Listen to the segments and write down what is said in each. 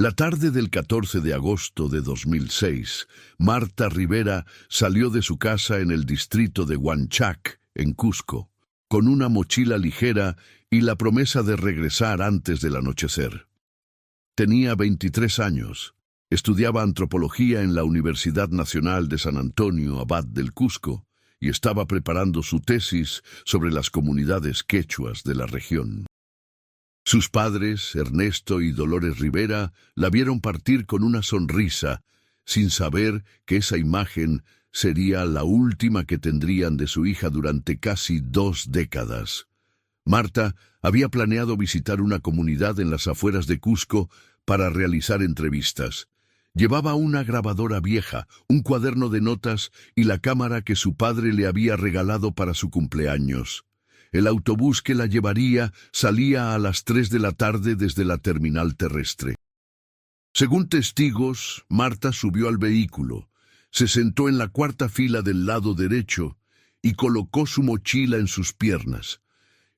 La tarde del 14 de agosto de 2006, Marta Rivera salió de su casa en el distrito de Huanchac, en Cusco, con una mochila ligera y la promesa de regresar antes del anochecer. Tenía 23 años, estudiaba antropología en la Universidad Nacional de San Antonio Abad del Cusco y estaba preparando su tesis sobre las comunidades quechuas de la región. Sus padres, Ernesto y Dolores Rivera, la vieron partir con una sonrisa, sin saber que esa imagen sería la última que tendrían de su hija durante casi 2 décadas. Marta había planeado visitar una comunidad en las afueras de Cusco para realizar entrevistas. Llevaba una grabadora vieja, un cuaderno de notas y la cámara que su padre le había regalado para su cumpleaños. El autobús que la llevaría salía a las 3 de la tarde desde la terminal terrestre. Según testigos, Marta subió al vehículo, se sentó en la 4ª fila del lado derecho y colocó su mochila en sus piernas.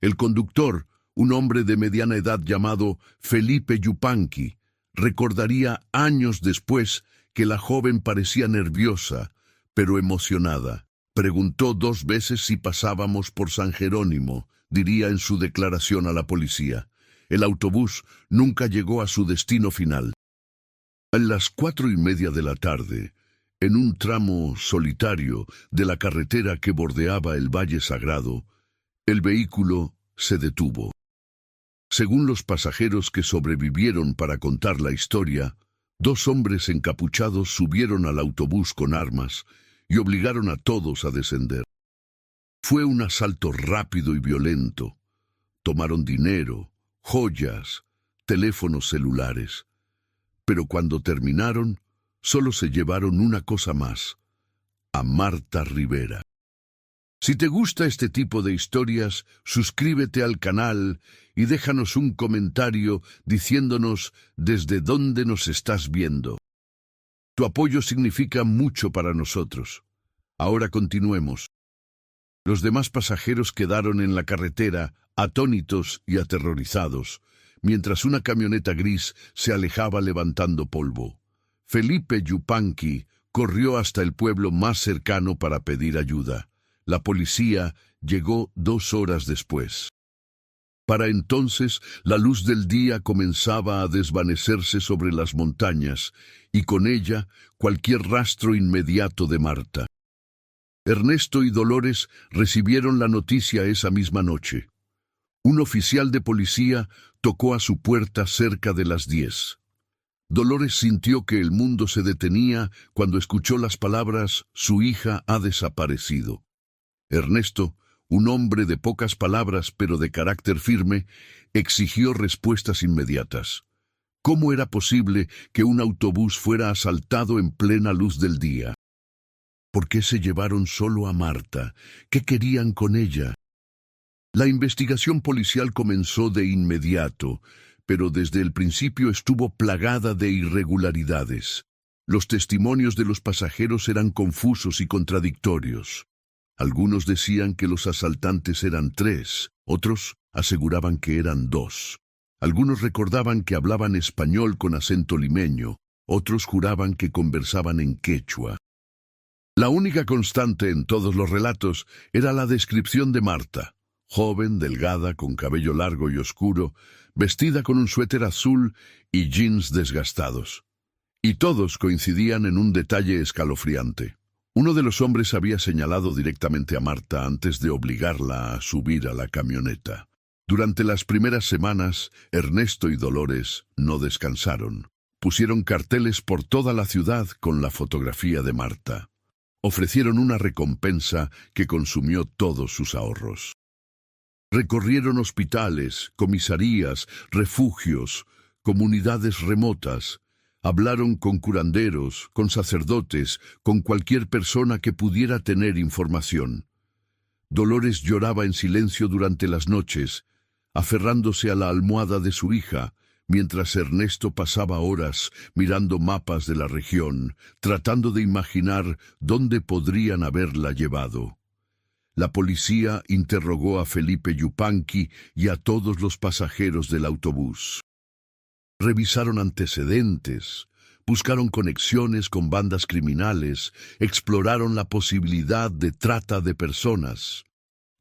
El conductor, un hombre de mediana edad llamado Felipe Yupanqui, recordaría años después que la joven parecía nerviosa, pero emocionada. Preguntó 2 veces si pasábamos por San Jerónimo, diría en su declaración a la policía. El autobús nunca llegó a su destino final. A las 4:30 de la tarde, en un tramo solitario de la carretera que bordeaba el Valle Sagrado, el vehículo se detuvo. Según los pasajeros que sobrevivieron para contar la historia, 2 hombres encapuchados subieron al autobús con armas y obligaron a todos a descender. Fue un asalto rápido y violento. Tomaron dinero, joyas, teléfonos celulares. Pero cuando terminaron, solo se llevaron una cosa más: a Marta Rivera. Si te gusta este tipo de historias, suscríbete al canal y déjanos un comentario diciéndonos desde dónde nos estás viendo. Tu apoyo significa mucho para nosotros. Ahora continuemos. Los demás pasajeros quedaron en la carretera, atónitos y aterrorizados, mientras una camioneta gris se alejaba levantando polvo. Felipe Yupanqui corrió hasta el pueblo más cercano para pedir ayuda. La policía llegó 2 horas después. Para entonces, la luz del día comenzaba a desvanecerse sobre las montañas, y con ella cualquier rastro inmediato de Marta. Ernesto y Dolores recibieron la noticia esa misma noche. Un oficial de policía tocó a su puerta cerca de las 10. Dolores sintió que el mundo se detenía cuando escuchó las palabras «Su hija ha desaparecido». Ernesto, un hombre de pocas palabras pero de carácter firme, exigió respuestas inmediatas. ¿Cómo era posible que un autobús fuera asaltado en plena luz del día? ¿Por qué se llevaron solo a Marta? ¿Qué querían con ella? La investigación policial comenzó de inmediato, pero desde el principio estuvo plagada de irregularidades. Los testimonios de los pasajeros eran confusos y contradictorios. Algunos decían que los asaltantes eran 3, otros aseguraban que eran 2. Algunos recordaban que hablaban español con acento limeño, otros juraban que conversaban en quechua. La única constante en todos los relatos era la descripción de Marta, joven, delgada, con cabello largo y oscuro, vestida con un suéter azul y jeans desgastados. Y todos coincidían en un detalle escalofriante. Uno de los hombres había señalado directamente a Marta antes de obligarla a subir a la camioneta. Durante las primeras semanas, Ernesto y Dolores no descansaron. Pusieron carteles por toda la ciudad con la fotografía de Marta. Ofrecieron una recompensa que consumió todos sus ahorros. Recorrieron hospitales, comisarías, refugios, comunidades remotas. Hablaron con curanderos, con sacerdotes, con cualquier persona que pudiera tener información. Dolores lloraba en silencio durante las noches, aferrándose a la almohada de su hija, mientras Ernesto pasaba horas mirando mapas de la región, tratando de imaginar dónde podrían haberla llevado. La policía interrogó a Felipe Yupanqui y a todos los pasajeros del autobús. Revisaron antecedentes, buscaron conexiones con bandas criminales, exploraron la posibilidad de trata de personas.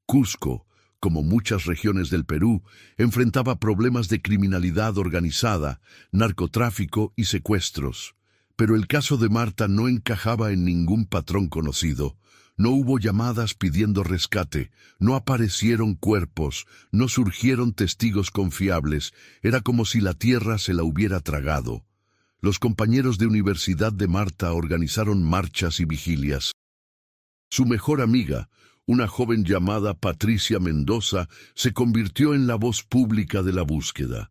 Cusco, como muchas regiones del Perú, enfrentaba problemas de criminalidad organizada, narcotráfico y secuestros. Pero el caso de Marta no encajaba en ningún patrón conocido. No hubo llamadas pidiendo rescate, no aparecieron cuerpos, no surgieron testigos confiables. Era como si la tierra se la hubiera tragado. Los compañeros de universidad de Marta organizaron marchas y vigilias. Su mejor amiga, una joven llamada Patricia Mendoza, se convirtió en la voz pública de la búsqueda.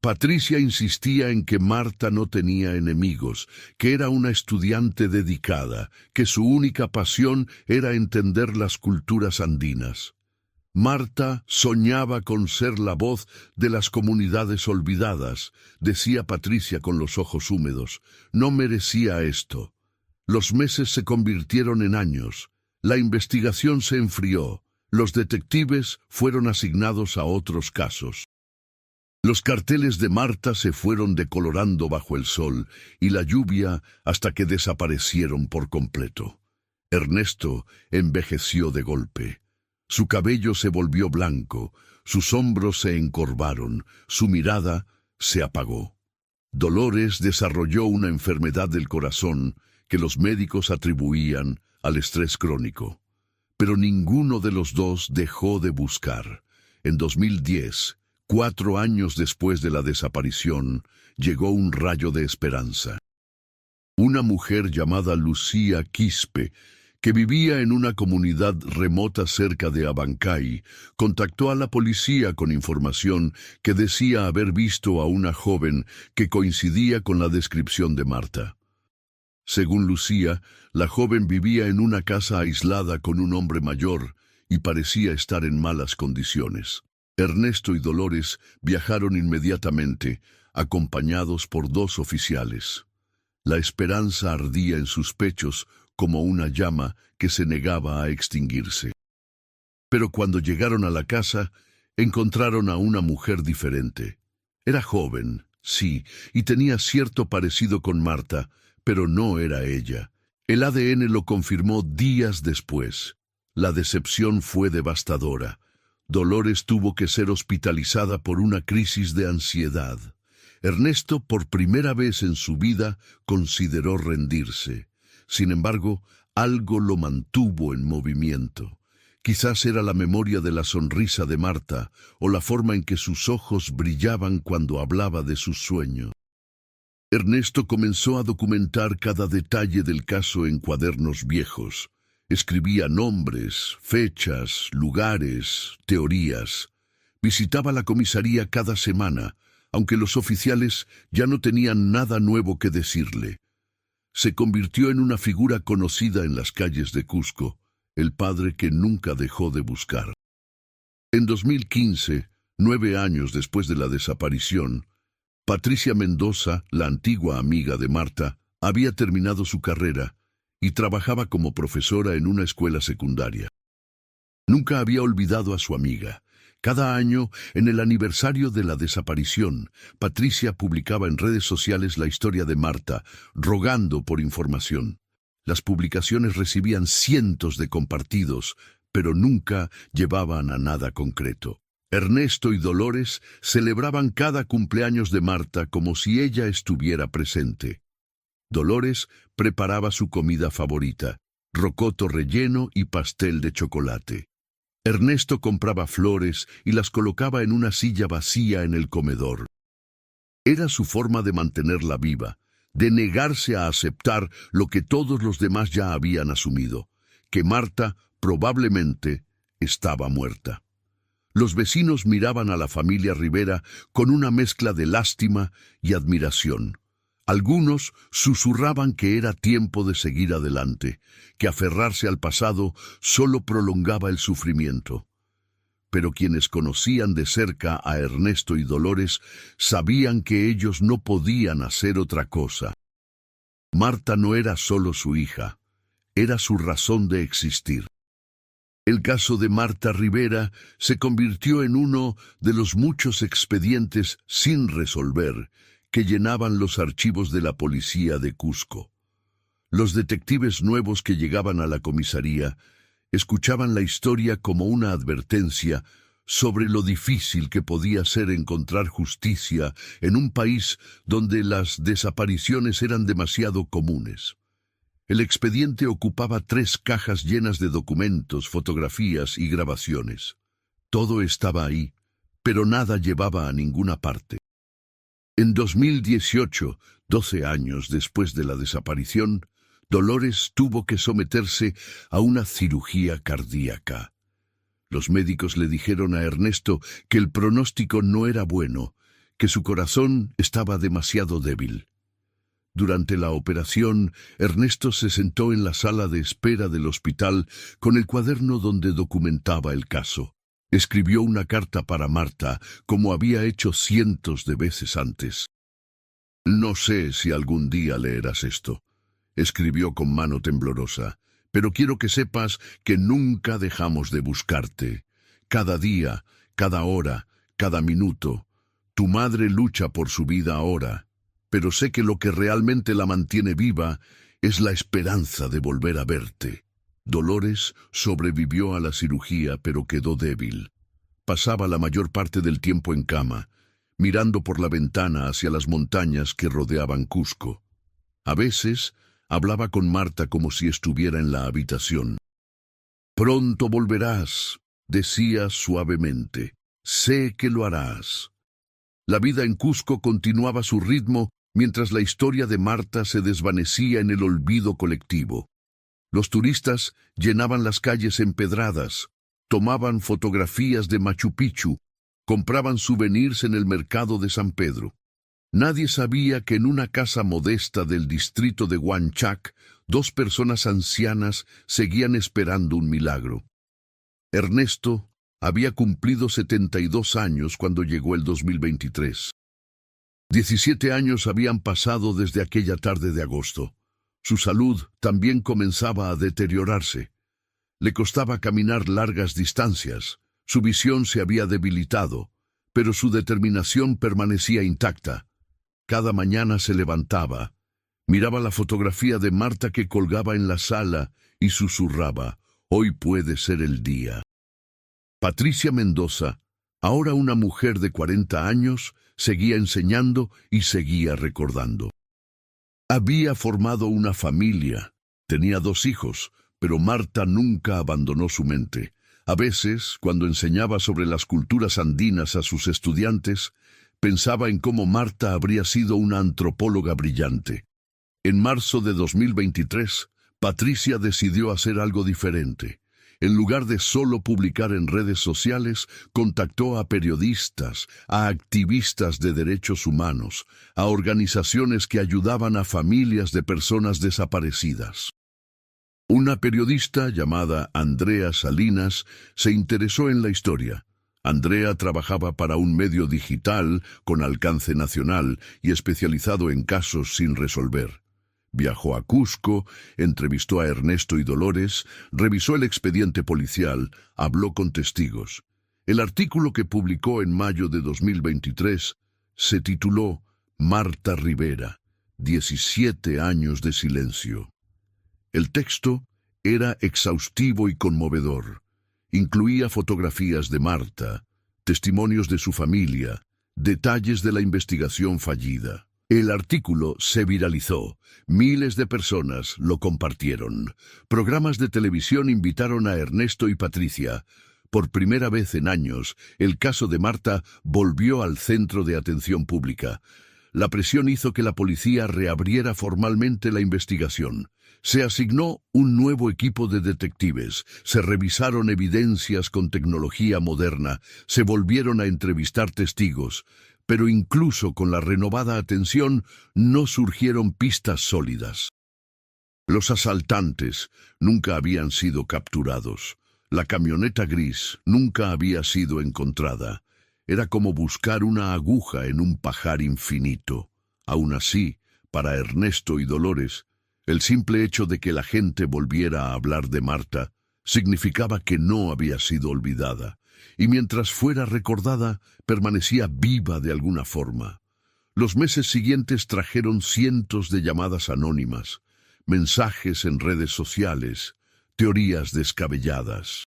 Patricia insistía en que Marta no tenía enemigos, que era una estudiante dedicada, que su única pasión era entender las culturas andinas. Marta soñaba con ser la voz de las comunidades olvidadas, decía Patricia con los ojos húmedos. No merecía esto. Los meses se convirtieron en años. La investigación se enfrió. Los detectives fueron asignados a otros casos. Los carteles de Marta se fueron decolorando bajo el sol y la lluvia hasta que desaparecieron por completo. Ernesto envejeció de golpe. Su cabello se volvió blanco, sus hombros se encorvaron, su mirada se apagó. Dolores desarrolló una enfermedad del corazón que los médicos atribuían al estrés crónico. Pero ninguno de los dos dejó de buscar. En 2010, 4 años después de la desaparición, llegó un rayo de esperanza. Una mujer llamada Lucía Quispe, que vivía en una comunidad remota cerca de Abancay, contactó a la policía con información que decía haber visto a una joven que coincidía con la descripción de Marta. Según Lucía, la joven vivía en una casa aislada con un hombre mayor y parecía estar en malas condiciones. Ernesto y Dolores viajaron inmediatamente, acompañados por 2 oficiales. La esperanza ardía en sus pechos como una llama que se negaba a extinguirse. Pero cuando llegaron a la casa, encontraron a una mujer diferente. Era joven, sí, y tenía cierto parecido con Marta, pero no era ella. El ADN lo confirmó días después. La decepción fue devastadora. Dolores tuvo que ser hospitalizada por una crisis de ansiedad. Ernesto, por primera vez en su vida, consideró rendirse. Sin embargo, algo lo mantuvo en movimiento. Quizás era la memoria de la sonrisa de Marta o la forma en que sus ojos brillaban cuando hablaba de sus sueños. Ernesto comenzó a documentar cada detalle del caso en cuadernos viejos. Escribía nombres, fechas, lugares, teorías. Visitaba la comisaría cada semana, aunque los oficiales ya no tenían nada nuevo que decirle. Se convirtió en una figura conocida en las calles de Cusco, el padre que nunca dejó de buscar. En 2015, 9 años después de la desaparición, Patricia Mendoza, la antigua amiga de Marta, había terminado su carrera y trabajaba como profesora en una escuela secundaria. Nunca había olvidado a su amiga. Cada año, en el aniversario de la desaparición, Patricia publicaba en redes sociales la historia de Marta, rogando por información. Las publicaciones recibían cientos de compartidos, pero nunca llevaban a nada concreto. Ernesto y Dolores celebraban cada cumpleaños de Marta como si ella estuviera presente. Dolores preparaba su comida favorita, rocoto relleno y pastel de chocolate. Ernesto compraba flores y las colocaba en una silla vacía en el comedor. Era su forma de mantenerla viva, de negarse a aceptar lo que todos los demás ya habían asumido, que Marta probablemente estaba muerta. Los vecinos miraban a la familia Rivera con una mezcla de lástima y admiración. Algunos susurraban que era tiempo de seguir adelante, que aferrarse al pasado solo prolongaba el sufrimiento. Pero quienes conocían de cerca a Ernesto y Dolores sabían que ellos no podían hacer otra cosa. Marta no era solo su hija, era su razón de existir. El caso de Marta Rivera se convirtió en uno de los muchos expedientes sin resolver que llenaban los archivos de la policía de Cusco. Los detectives nuevos que llegaban a la comisaría escuchaban la historia como una advertencia sobre lo difícil que podía ser encontrar justicia en un país donde las desapariciones eran demasiado comunes. El expediente ocupaba 3 cajas llenas de documentos, fotografías y grabaciones. Todo estaba ahí, pero nada llevaba a ninguna parte. En 2018, 12 años después de la desaparición, Dolores tuvo que someterse a una cirugía cardíaca. Los médicos le dijeron a Ernesto que el pronóstico no era bueno, que su corazón estaba demasiado débil. Durante la operación, Ernesto se sentó en la sala de espera del hospital con el cuaderno donde documentaba el caso. Escribió una carta para Marta, como había hecho cientos de veces antes. «No sé si algún día leerás esto», escribió con mano temblorosa, «pero quiero que sepas que nunca dejamos de buscarte. Cada día, cada hora, cada minuto. Tu madre lucha por su vida ahora, pero sé que lo que realmente la mantiene viva es la esperanza de volver a verte». Dolores sobrevivió a la cirugía, pero quedó débil. Pasaba la mayor parte del tiempo en cama, mirando por la ventana hacia las montañas que rodeaban Cusco. A veces hablaba con Marta como si estuviera en la habitación. «Pronto volverás», decía suavemente. «Sé que lo harás». La vida en Cusco continuaba su ritmo mientras la historia de Marta se desvanecía en el olvido colectivo. Los turistas llenaban las calles empedradas, tomaban fotografías de Machu Picchu, compraban souvenirs en el mercado de San Pedro. Nadie sabía que en una casa modesta del distrito de Huanchac, 2 personas ancianas seguían esperando un milagro. Ernesto había cumplido 72 años cuando llegó el 2023. 17 años habían pasado desde aquella tarde de agosto. Su salud también comenzaba a deteriorarse. Le costaba caminar largas distancias, su visión se había debilitado, pero su determinación permanecía intacta. Cada mañana se levantaba, miraba la fotografía de Marta que colgaba en la sala y susurraba: «Hoy puede ser el día». Patricia Mendoza, ahora una mujer de 40 años, seguía enseñando y seguía recordando. Había formado una familia, tenía 2 hijos, pero Marta nunca abandonó su mente. A veces, cuando enseñaba sobre las culturas andinas a sus estudiantes, pensaba en cómo Marta habría sido una antropóloga brillante. En marzo de 2023, Patricia decidió hacer algo diferente. En lugar de solo publicar en redes sociales, contactó a periodistas, a activistas de derechos humanos, a organizaciones que ayudaban a familias de personas desaparecidas. Una periodista llamada Andrea Salinas se interesó en la historia. Andrea trabajaba para un medio digital con alcance nacional y especializado en casos sin resolver. Viajó a Cusco, entrevistó a Ernesto y Dolores, revisó el expediente policial, habló con testigos. El artículo que publicó en mayo de 2023 se tituló «Marta Rivera, 17 años de silencio». El texto era exhaustivo y conmovedor. Incluía fotografías de Marta, testimonios de su familia, detalles de la investigación fallida. El artículo se viralizó. Miles de personas lo compartieron. Programas de televisión invitaron a Ernesto y Patricia. Por primera vez en años, el caso de Marta volvió al centro de atención pública. La presión hizo que la policía reabriera formalmente la investigación. Se asignó un nuevo equipo de detectives, se revisaron evidencias con tecnología moderna, se volvieron a entrevistar testigos. Pero incluso con la renovada atención, no surgieron pistas sólidas. Los asaltantes nunca habían sido capturados. La camioneta gris nunca había sido encontrada. Era como buscar una aguja en un pajar infinito. Aún así, para Ernesto y Dolores, el simple hecho de que la gente volviera a hablar de Marta significaba que no había sido olvidada. Y mientras fuera recordada, permanecía viva de alguna forma. Los meses siguientes trajeron cientos de llamadas anónimas, mensajes en redes sociales, teorías descabelladas.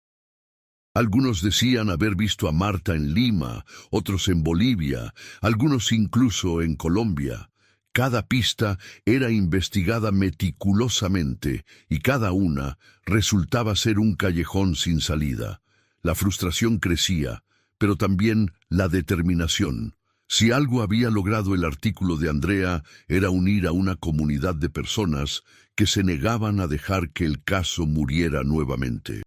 Algunos decían haber visto a Marta en Lima, otros en Bolivia, algunos incluso en Colombia. Cada pista era investigada meticulosamente y cada una resultaba ser un callejón sin salida. La frustración crecía, pero también la determinación. Si algo había logrado el artículo de Andrea era unir a una comunidad de personas que se negaban a dejar que el caso muriera nuevamente.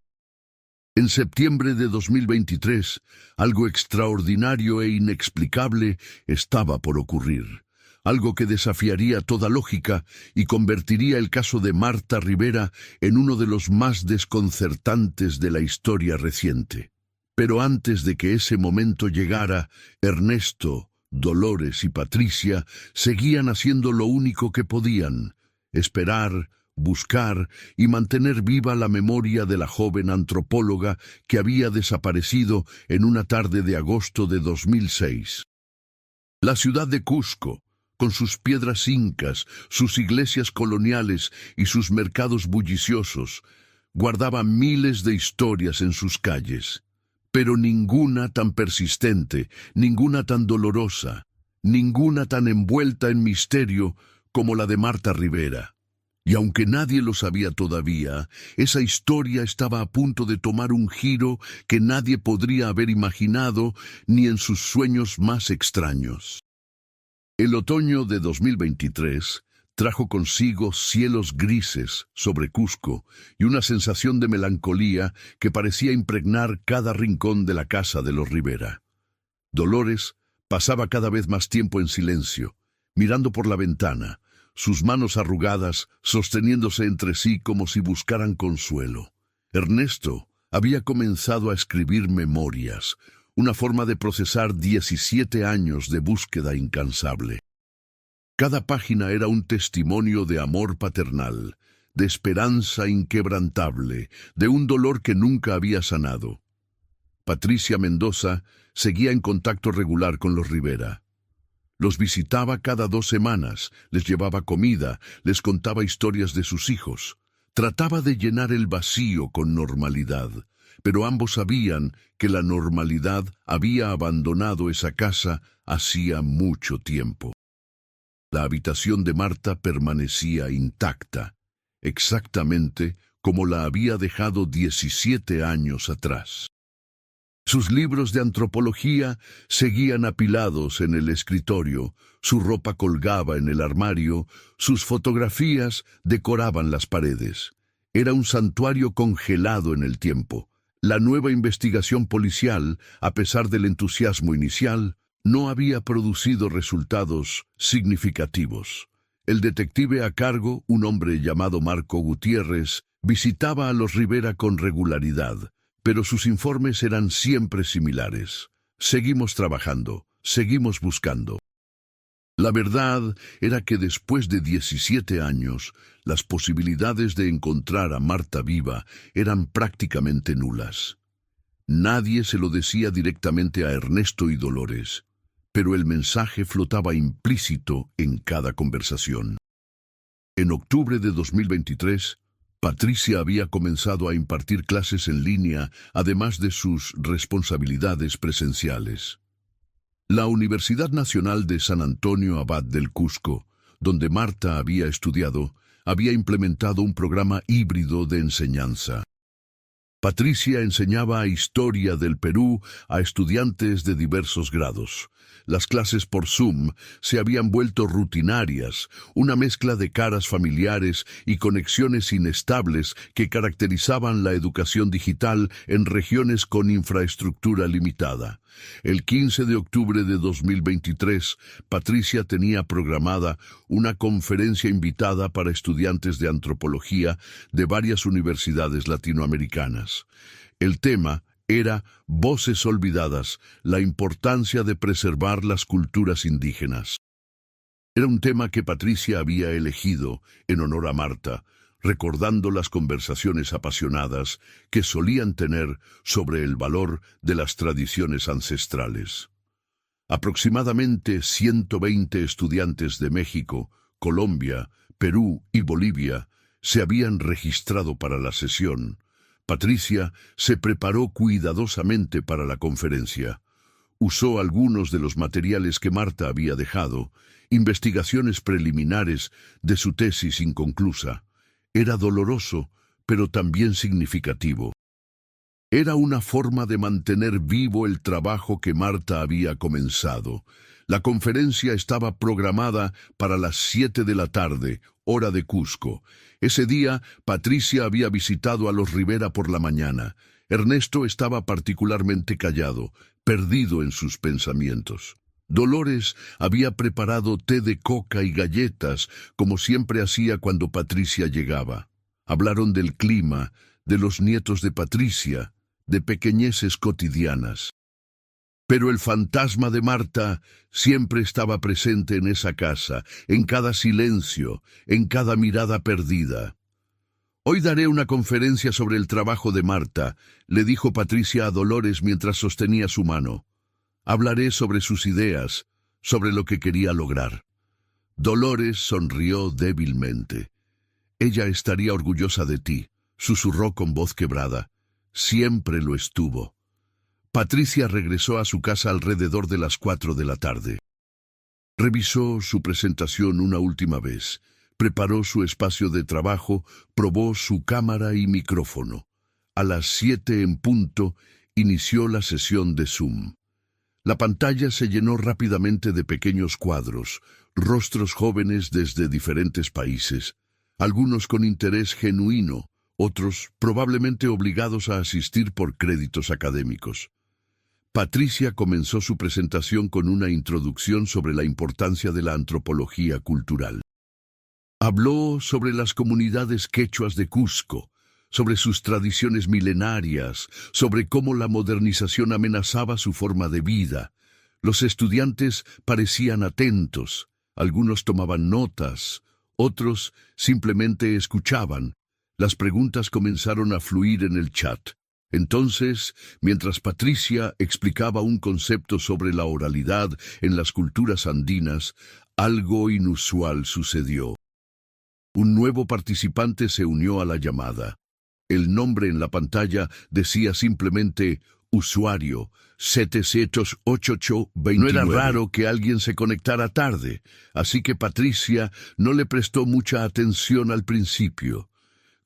En septiembre de 2023, algo extraordinario e inexplicable estaba por ocurrir. Algo que desafiaría toda lógica y convertiría el caso de Marta Rivera en uno de los más desconcertantes de la historia reciente. Pero antes de que ese momento llegara, Ernesto, Dolores y Patricia seguían haciendo lo único que podían: esperar, buscar y mantener viva la memoria de la joven antropóloga que había desaparecido en una tarde de agosto de 2006. La ciudad de Cusco, con sus piedras incas, sus iglesias coloniales y sus mercados bulliciosos, guardaba miles de historias en sus calles, pero ninguna tan persistente, ninguna tan dolorosa, ninguna tan envuelta en misterio como la de Marta Rivera. Y aunque nadie lo sabía todavía, esa historia estaba a punto de tomar un giro que nadie podría haber imaginado ni en sus sueños más extraños. El otoño de 2023 trajo consigo cielos grises sobre Cusco y una sensación de melancolía que parecía impregnar cada rincón de la casa de los Rivera. Dolores pasaba cada vez más tiempo en silencio, mirando por la ventana, sus manos arrugadas sosteniéndose entre sí como si buscaran consuelo. Ernesto había comenzado a escribir memorias, una forma de procesar 17 años de búsqueda incansable. Cada página era un testimonio de amor paternal, de esperanza inquebrantable, de un dolor que nunca había sanado. Patricia Mendoza seguía en contacto regular con los Rivera. Los visitaba cada 2 semanas, les llevaba comida, les contaba historias de sus hijos. Trataba de llenar el vacío con normalidad, pero ambos sabían que la normalidad había abandonado esa casa hacía mucho tiempo. La habitación de Marta permanecía intacta, exactamente como la había dejado 17 años atrás. Sus libros de antropología seguían apilados en el escritorio, su ropa colgaba en el armario, sus fotografías decoraban las paredes. Era un santuario congelado en el tiempo. La nueva investigación policial, a pesar del entusiasmo inicial, no había producido resultados significativos. El detective a cargo, un hombre llamado Marco Gutiérrez, visitaba a los Rivera con regularidad, pero sus informes eran siempre similares. Seguimos trabajando, seguimos buscando. La verdad era que después de 17 años, las posibilidades de encontrar a Marta viva eran prácticamente nulas. Nadie se lo decía directamente a Ernesto y Dolores, pero el mensaje flotaba implícito en cada conversación. En octubre de 2023, Patricia había comenzado a impartir clases en línea, además de sus responsabilidades presenciales. La Universidad Nacional de San Antonio Abad del Cusco, donde Marta había estudiado, había implementado un programa híbrido de enseñanza. Patricia enseñaba historia del Perú a estudiantes de diversos grados. Las clases por Zoom se habían vuelto rutinarias, una mezcla de caras familiares y conexiones inestables que caracterizaban la educación digital en regiones con infraestructura limitada. El 15 de octubre de 2023, Patricia tenía programada una conferencia invitada para estudiantes de antropología de varias universidades latinoamericanas. El tema era Voces olvidadas, la importancia de preservar las culturas indígenas. Era un tema que Patricia había elegido en honor a Marta, recordando las conversaciones apasionadas que solían tener sobre el valor de las tradiciones ancestrales. Aproximadamente 120 estudiantes de México, Colombia, Perú y Bolivia se habían registrado para la sesión. Patricia se preparó cuidadosamente para la conferencia. Usó algunos de los materiales que Marta había dejado, investigaciones preliminares de su tesis inconclusa. Era doloroso, pero también significativo. Era una forma de mantener vivo el trabajo que Marta había comenzado. La conferencia estaba programada para las 7 de la tarde, hora de Cusco. Ese día, Patricia había visitado a los Rivera por la mañana. Ernesto estaba particularmente callado, perdido en sus pensamientos. Dolores había preparado té de coca y galletas, como siempre hacía cuando Patricia llegaba. Hablaron del clima, de los nietos de Patricia, de pequeñeces cotidianas. Pero el fantasma de Marta siempre estaba presente en esa casa, en cada silencio, en cada mirada perdida. «Hoy daré una conferencia sobre el trabajo de Marta», le dijo Patricia a Dolores mientras sostenía su mano. «Hablaré sobre sus ideas, sobre lo que quería lograr». Dolores sonrió débilmente. «Ella estaría orgullosa de ti», susurró con voz quebrada. «Siempre lo estuvo». Patricia regresó a su casa alrededor de las 4 de la tarde. Revisó su presentación una última vez, preparó su espacio de trabajo, probó su cámara y micrófono. A las 7 en punto, inició la sesión de Zoom. La pantalla se llenó rápidamente de pequeños cuadros, rostros jóvenes desde diferentes países, algunos con interés genuino, otros probablemente obligados a asistir por créditos académicos. Patricia comenzó su presentación con una introducción sobre la importancia de la antropología cultural. Habló sobre las comunidades quechuas de Cusco, sobre sus tradiciones milenarias, sobre cómo la modernización amenazaba su forma de vida. Los estudiantes parecían atentos, algunos tomaban notas, otros simplemente escuchaban. Las preguntas comenzaron a fluir en el chat. Entonces, mientras Patricia explicaba un concepto sobre la oralidad en las culturas andinas, algo inusual sucedió. Un nuevo participante se unió a la llamada. El nombre en la pantalla decía simplemente usuario 78829. No era raro que alguien se conectara tarde, así que Patricia no le prestó mucha atención al principio.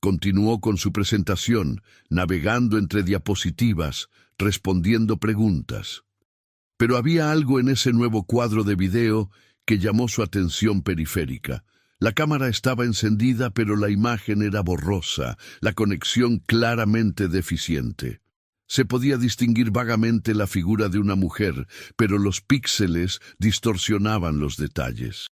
Continuó con su presentación, navegando entre diapositivas, respondiendo preguntas. Pero había algo en ese nuevo cuadro de video que llamó su atención periférica. La cámara estaba encendida, pero la imagen era borrosa, la conexión claramente deficiente. Se podía distinguir vagamente la figura de una mujer, pero los píxeles distorsionaban los detalles.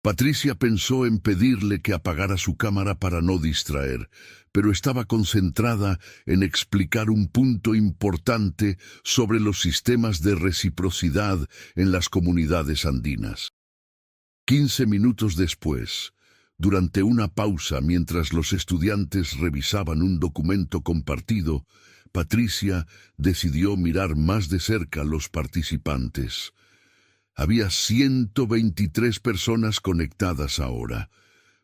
Patricia pensó en pedirle que apagara su cámara para no distraer, pero estaba concentrada en explicar un punto importante sobre los sistemas de reciprocidad en las comunidades andinas. 15 minutos después, durante una pausa mientras los estudiantes revisaban un documento compartido, Patricia decidió mirar más de cerca a los participantes. Había 123 personas conectadas ahora.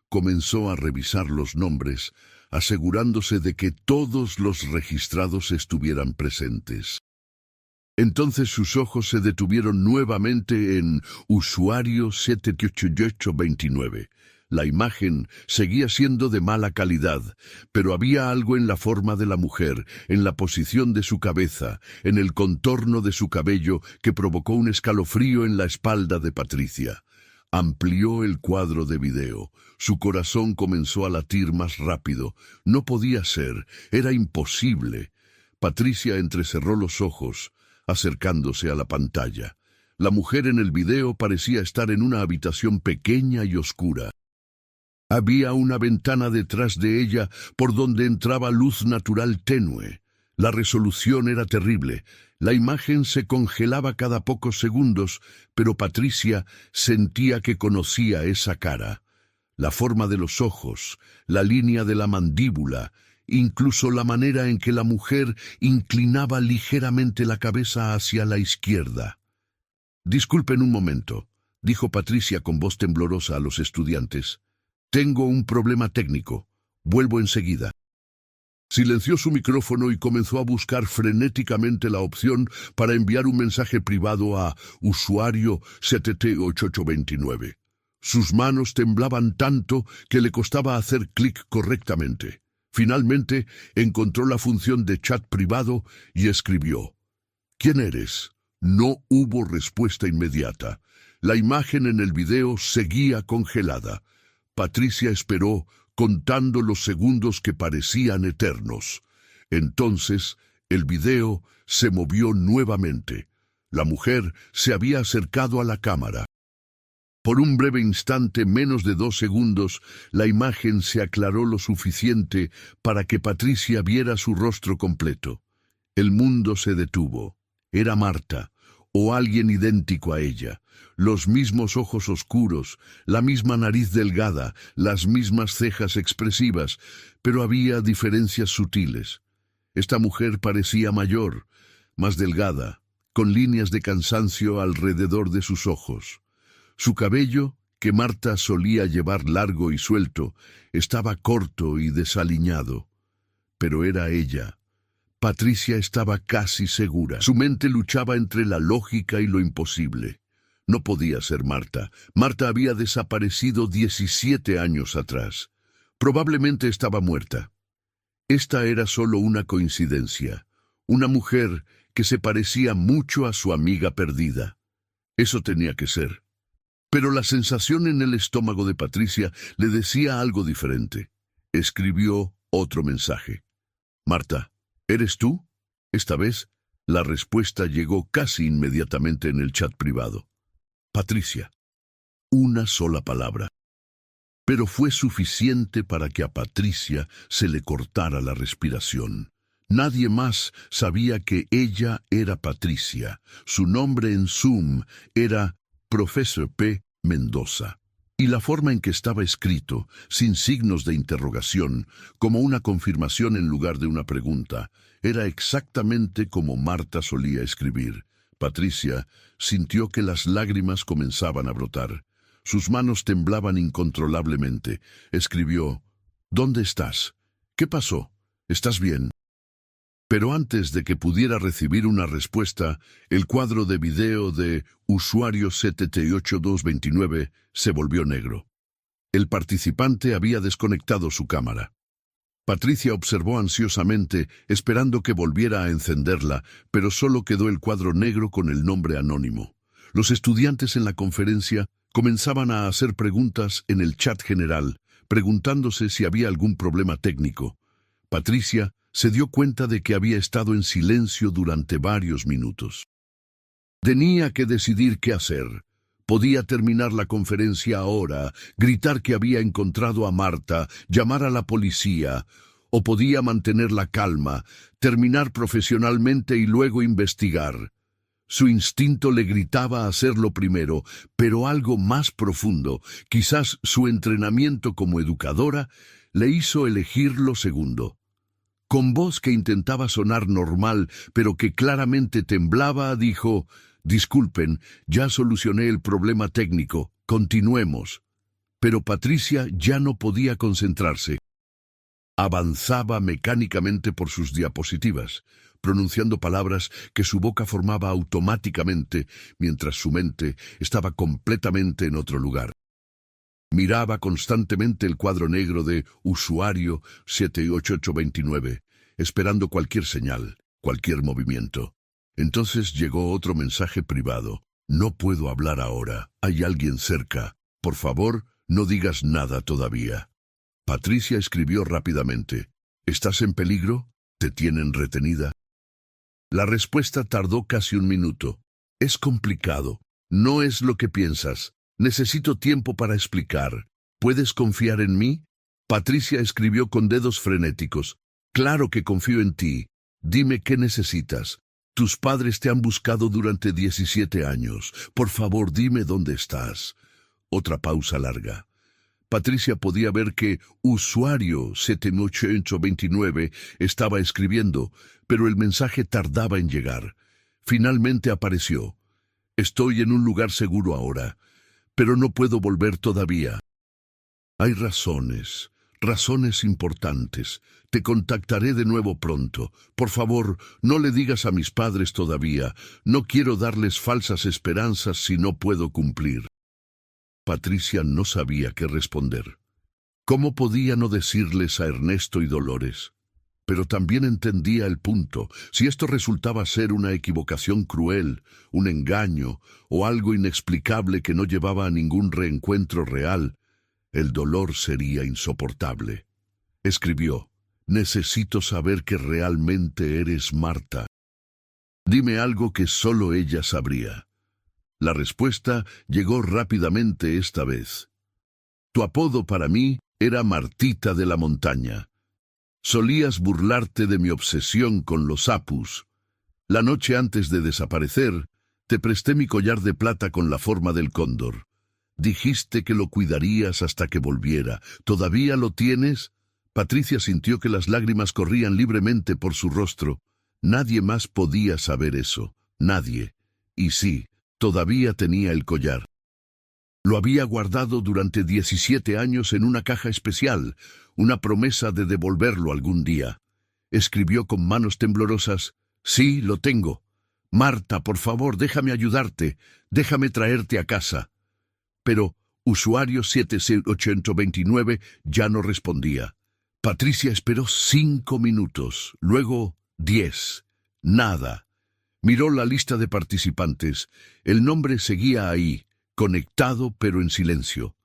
Comenzó a revisar los nombres, asegurándose de que todos los registrados estuvieran presentes. Entonces sus ojos se detuvieron nuevamente en usuario 78829. La imagen seguía siendo de mala calidad, pero había algo en la forma de la mujer, en la posición de su cabeza, en el contorno de su cabello que provocó un escalofrío en la espalda de Patricia. Amplió el cuadro de video. Su corazón comenzó a latir más rápido. No podía ser, era imposible. Patricia entrecerró los ojos, acercándose a la pantalla. La mujer en el video parecía estar en una habitación pequeña y oscura. Había una ventana detrás de ella por donde entraba luz natural tenue. La resolución era terrible. La imagen se congelaba cada pocos segundos, pero Patricia sentía que conocía esa cara. La forma de los ojos, la línea de la mandíbula, incluso la manera en que la mujer inclinaba ligeramente la cabeza hacia la izquierda. Disculpen un momento, dijo Patricia con voz temblorosa a los estudiantes. Tengo un problema técnico. Vuelvo enseguida. Silenció su micrófono y comenzó a buscar frenéticamente la opción para enviar un mensaje privado a usuario CTT8829. Sus manos temblaban tanto que le costaba hacer clic correctamente. Finalmente encontró la función de chat privado y escribió: ¿Quién eres? No hubo respuesta inmediata. La imagen en el video seguía congelada. Patricia esperó, contando los segundos que parecían eternos. Entonces, el video se movió nuevamente. La mujer se había acercado a la cámara. Por un breve instante, menos de 2 segundos, la imagen se aclaró lo suficiente para que Patricia viera su rostro completo. El mundo se detuvo. Era Marta, o alguien idéntico a ella. Los mismos ojos oscuros, la misma nariz delgada, las mismas cejas expresivas, pero había diferencias sutiles. Esta mujer parecía mayor, más delgada, con líneas de cansancio alrededor de sus ojos. Su cabello, que Marta solía llevar largo y suelto, estaba corto y desaliñado. Pero era ella. Patricia estaba casi segura. Su mente luchaba entre la lógica y lo imposible. No podía ser Marta. Marta había desaparecido 17 años atrás. Probablemente estaba muerta. Esta era solo una coincidencia. Una mujer que se parecía mucho a su amiga perdida. Eso tenía que ser. Pero la sensación en el estómago de Patricia le decía algo diferente. Escribió otro mensaje. Marta, ¿eres tú? Esta vez, la respuesta llegó casi inmediatamente en el chat privado. Patricia. Una sola palabra. Pero fue suficiente para que a Patricia se le cortara la respiración. Nadie más sabía que ella era Patricia. Su nombre en Zoom era Profesor P. Mendoza. Y la forma en que estaba escrito, sin signos de interrogación, como una confirmación en lugar de una pregunta, era exactamente como Marta solía escribir. Patricia sintió que las lágrimas comenzaban a brotar. Sus manos temblaban incontrolablemente. Escribió: ¿Dónde estás? ¿Qué pasó? ¿Estás bien? Pero antes de que pudiera recibir una respuesta, el cuadro de video de usuario CTT8229 se volvió negro. El participante había desconectado su cámara. Patricia observó ansiosamente, esperando que volviera a encenderla, pero solo quedó el cuadro negro con el nombre anónimo. Los estudiantes en la conferencia comenzaban a hacer preguntas en el chat general, preguntándose si había algún problema técnico. Patricia se dio cuenta de que había estado en silencio durante varios minutos. Tenía que decidir qué hacer. Podía terminar la conferencia ahora, gritar que había encontrado a Marta, llamar a la policía, o podía mantener la calma, terminar profesionalmente y luego investigar. Su instinto le gritaba hacerlo primero, pero algo más profundo, quizás su entrenamiento como educadora, le hizo elegir lo segundo. Con voz que intentaba sonar normal, pero que claramente temblaba, dijo: «Disculpen, ya solucioné el problema técnico, continuemos». Pero Patricia ya no podía concentrarse. Avanzaba mecánicamente por sus diapositivas, pronunciando palabras que su boca formaba automáticamente, mientras su mente estaba completamente en otro lugar. Miraba constantemente el cuadro negro de usuario 78829, esperando cualquier señal, cualquier movimiento. Entonces llegó otro mensaje privado. «No puedo hablar ahora. Hay alguien cerca. Por favor, no digas nada todavía». Patricia escribió rápidamente: «¿Estás en peligro? ¿Te tienen retenida?». La respuesta tardó casi un minuto. «Es complicado. No es lo que piensas. Necesito tiempo para explicar. ¿Puedes confiar en mí?». Patricia escribió con dedos frenéticos: «Claro que confío en ti. Dime qué necesitas. Tus padres te han buscado durante 17 años. Por favor, dime dónde estás». Otra pausa larga. Patricia podía ver que usuario 78829 estaba escribiendo, pero el mensaje tardaba en llegar. Finalmente apareció: Estoy en un lugar seguro ahora, pero no puedo volver todavía. Hay razones, razones importantes. Te contactaré de nuevo pronto. Por favor, no le digas a mis padres todavía. No quiero darles falsas esperanzas si no puedo cumplir. Patricia no sabía qué responder. ¿Cómo podía no decirles a Ernesto y Dolores? Pero también entendía el punto. Si esto resultaba ser una equivocación cruel, un engaño o algo inexplicable que no llevaba a ningún reencuentro real, el dolor sería insoportable. Escribió: necesito saber que realmente eres Marta. Dime algo que solo ella sabría. La respuesta llegó rápidamente esta vez. Tu apodo para mí era Martita de la Montaña. Solías burlarte de mi obsesión con los apus. La noche antes de desaparecer, te presté mi collar de plata con la forma del cóndor. Dijiste que lo cuidarías hasta que volviera. ¿Todavía lo tienes? Patricia sintió que las lágrimas corrían libremente por su rostro. Nadie más podía saber eso. Nadie. Y sí, todavía tenía el collar. Lo había guardado durante 17 años en una caja especial, una promesa de devolverlo algún día. Escribió con manos temblorosas: sí, lo tengo. Marta, por favor, déjame ayudarte. Déjame traerte a casa. Pero usuario 7829 ya no respondía. Patricia esperó 5 minutos, luego 10. Nada. Miró la lista de participantes. El nombre seguía ahí, conectado pero en silencio.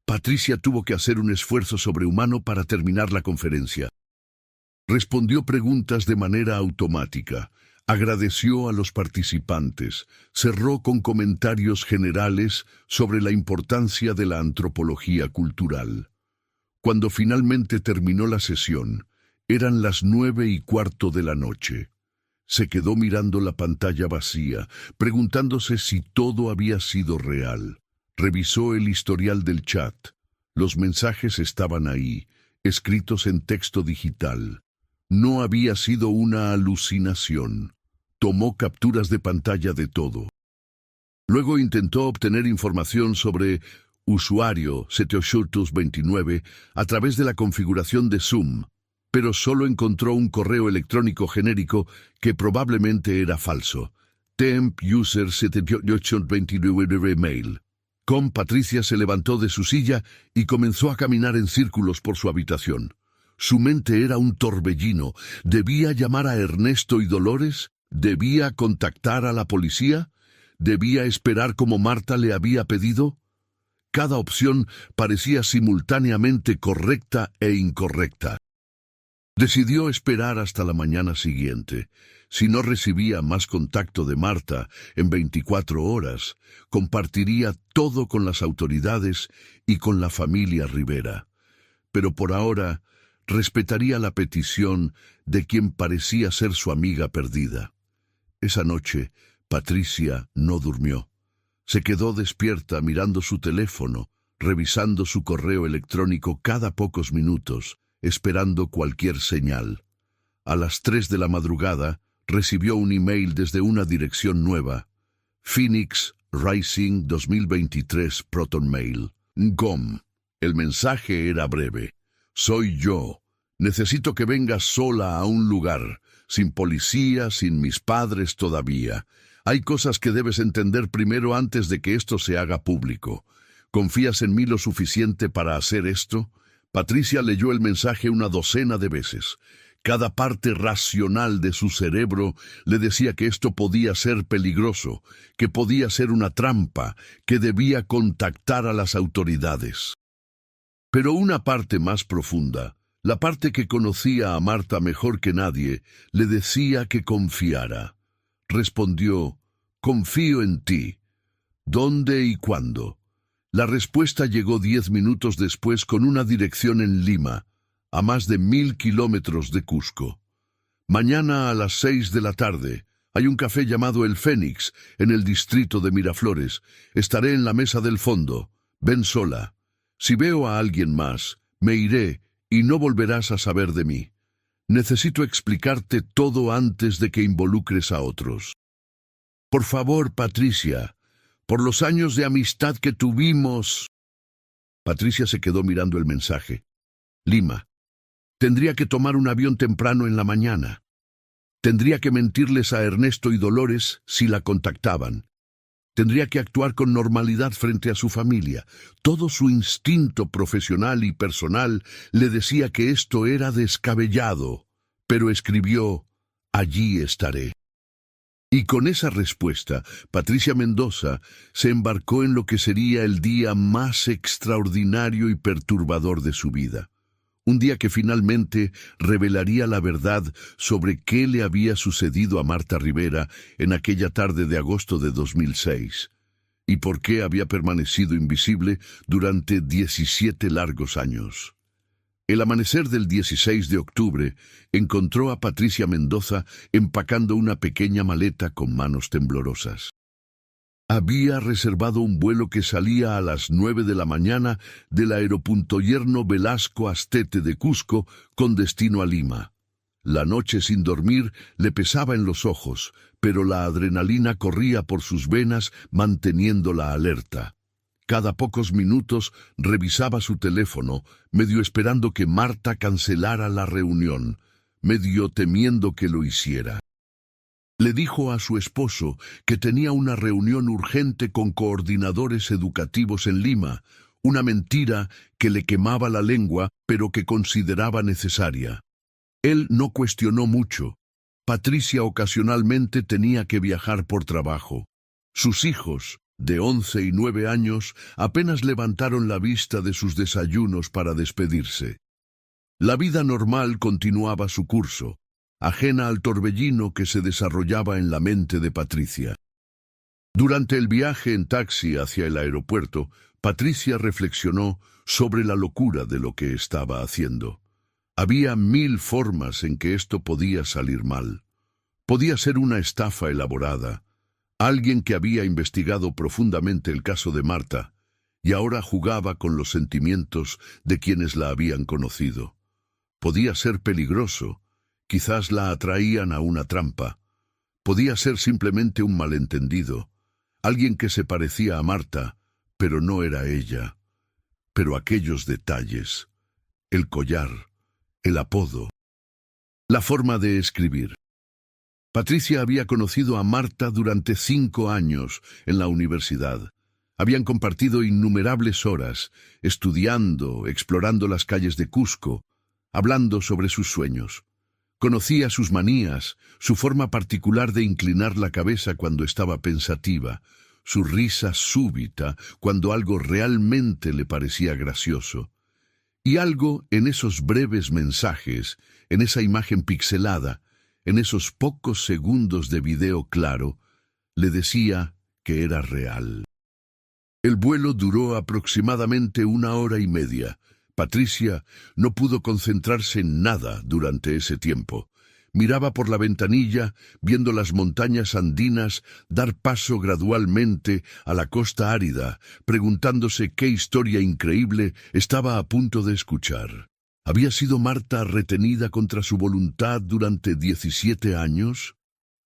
Patricia tuvo que hacer un esfuerzo sobrehumano para terminar la conferencia. Respondió preguntas de manera automática. Agradeció a los participantes. Cerró con comentarios generales sobre la importancia de la antropología cultural. Cuando finalmente terminó la sesión, eran las 9:15 de la noche. Se quedó mirando la pantalla vacía, preguntándose si todo había sido real. Revisó el historial del chat. Los mensajes estaban ahí, escritos en texto digital. No había sido una alucinación. Tomó capturas de pantalla de todo. Luego intentó obtener información sobre usuario 7829 a través de la configuración de Zoom, pero solo encontró un correo electrónico genérico que probablemente era falso. Temp user 7829 mail. Patricia se levantó de su silla y comenzó a caminar en círculos por su habitación. Su mente era un torbellino. ¿Debía llamar a Ernesto y Dolores? ¿Debía contactar a la policía? ¿Debía esperar como Marta le había pedido? Cada opción parecía simultáneamente correcta e incorrecta. Decidió esperar hasta la mañana siguiente. Si no recibía más contacto de Marta en 24 horas, compartiría todo con las autoridades y con la familia Rivera. Pero por ahora, respetaría la petición de quien parecía ser su amiga perdida. Esa noche, Patricia no durmió. Se quedó despierta mirando su teléfono, revisando su correo electrónico cada pocos minutos, esperando cualquier señal. A las 3 de la madrugada, recibió un email desde una dirección nueva. Phoenix Rising 2023 Proton Mail. GOM. El mensaje era breve. Soy yo. Necesito que vengas sola a un lugar, sin policía, sin mis padres todavía. Hay cosas que debes entender primero antes de que esto se haga público. ¿Confías en mí lo suficiente para hacer esto? Patricia leyó el mensaje una docena de veces. Cada parte racional de su cerebro le decía que esto podía ser peligroso, que podía ser una trampa, que debía contactar a las autoridades. Pero una parte más profunda, la parte que conocía a Marta mejor que nadie, le decía que confiara. Respondió: confío en ti. ¿Dónde y cuándo? La respuesta llegó 10 minutos después con una dirección en Lima, a más de 1000 kilómetros de Cusco. Mañana a las 6 de la tarde, hay un café llamado El Fénix, en el distrito de Miraflores. Estaré en la mesa del fondo. Ven sola. Si veo a alguien más, me iré y no volverás a saber de mí. Necesito explicarte todo antes de que involucres a otros. Por favor, Patricia, por los años de amistad que tuvimos. Patricia se quedó mirando el mensaje. Lima. Tendría que tomar un avión temprano en la mañana. Tendría que mentirles a Ernesto y Dolores si la contactaban. Tendría que actuar con normalidad frente a su familia. Todo su instinto profesional y personal le decía que esto era descabellado, pero escribió: allí estaré. Y con esa respuesta, Patricia Mendoza se embarcó en lo que sería el día más extraordinario y perturbador de su vida. Un día que finalmente revelaría la verdad sobre qué le había sucedido a Marta Rivera en aquella tarde de agosto de 2006, y por qué había permanecido invisible durante 17 largos años. El amanecer del 16 de octubre encontró a Patricia Mendoza empacando una pequeña maleta con manos temblorosas. Había reservado un vuelo que salía a las 9 de la mañana del aeropuerto Yerno Velasco Astete de Cusco con destino a Lima. La noche sin dormir le pesaba en los ojos, pero la adrenalina corría por sus venas manteniéndola alerta. Cada pocos minutos revisaba su teléfono, medio esperando que Marta cancelara la reunión, medio temiendo que lo hiciera. Le dijo a su esposo que tenía una reunión urgente con coordinadores educativos en Lima, una mentira que le quemaba la lengua, pero que consideraba necesaria. Él no cuestionó mucho. Patricia ocasionalmente tenía que viajar por trabajo. Sus hijos, de 11 y 9 años, apenas levantaron la vista de sus desayunos para despedirse. La vida normal continuaba su curso, ajena al torbellino que se desarrollaba en la mente de Patricia. Durante el viaje en taxi hacia el aeropuerto, Patricia reflexionó sobre la locura de lo que estaba haciendo. Había 1000 formas en que esto podía salir mal. Podía ser una estafa elaborada, alguien que había investigado profundamente el caso de Marta y ahora jugaba con los sentimientos de quienes la habían conocido. Podía ser peligroso. Quizás la atraían a una trampa. Podía ser simplemente un malentendido, alguien que se parecía a Marta, pero no era ella. Pero aquellos detalles, el collar, el apodo, la forma de escribir. Patricia había conocido a Marta durante 5 años en la universidad. Habían compartido innumerables horas, estudiando, explorando las calles de Cusco, hablando sobre sus sueños. Conocía sus manías, su forma particular de inclinar la cabeza cuando estaba pensativa, su risa súbita cuando algo realmente le parecía gracioso. Y algo en esos breves mensajes, en esa imagen pixelada, en esos pocos segundos de video claro, le decía que era real. El vuelo duró aproximadamente 1 hora y media. Patricia no pudo concentrarse en nada durante ese tiempo. Miraba por la ventanilla, viendo las montañas andinas dar paso gradualmente a la costa árida, preguntándose qué historia increíble estaba a punto de escuchar. ¿Había sido Marta retenida contra su voluntad durante 17 años?